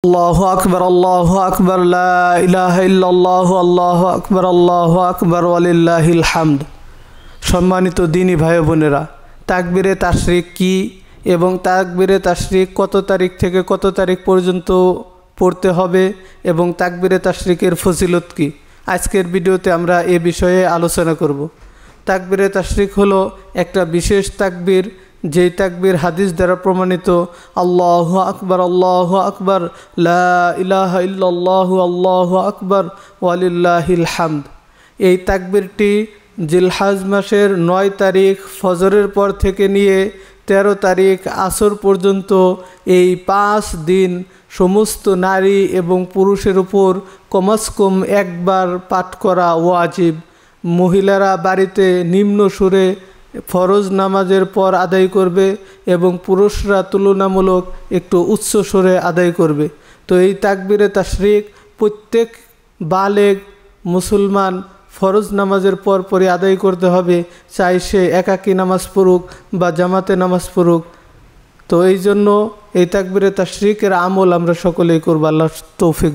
আল্লাহু আকবার লা ইলাহা ইল্লাল্লাহু আল্লাহু আকবার ওয়ালিল্লাহিল হামদ। সম্মানিত দ্বীনি ভাই বোনেরা, তাকবীরে তাশরিক কি এবং তাকবীরে তাশরিক কত তারিখ থেকে কত তারিখ পর্যন্ত পড়তে হবে এবং তাকবীরে তাশরিকের ফজিলত কি, আজকের ভিডিওতে আমরা এ বিষয়ে আলোচনা করব। তাকবীরে তাশরিক হলো একটা বিশেষ তাকবীর, যেই তাকবীর হাদিস দ্বারা প্রমাণিত। আল্লাহু আকবার লা ইলাহা ইল্লাল্লাহু আল্লাহু আকবার ওয়ালিল্লাহিল হামদ। এই তাকবীরটি জিলহজ মাসের 9 তারিখ ফজরের পর থেকে নিয়ে 13 তারিখ আসর পর্যন্ত এই 5 দিন সমস্ত নারী এবং পুরুষের উপর কমসে-কম একবার পাঠ করা ওয়াজিব। মহিলারা বাড়িতে নিম্ন সুরে ফরজ নামাজের পর আদায় করবে এবং পুরুষরা তুলনামূলক একটু উচ্চ সুরে আদায় করবে। তো এই তাকবীরে তাশরিক প্রত্যেক বালেগ মুসলমান ফরজ নামাজের পরই আদায় করতে হবে, চাই সে একাকী নামাজ পড়ুক বা জামাতে নামাজ পড়ুক। তো এই জন্য এই তাকবীরে তাশরিকের আমল আমরা সকলেই করব। আল্লাহ তৌফিক।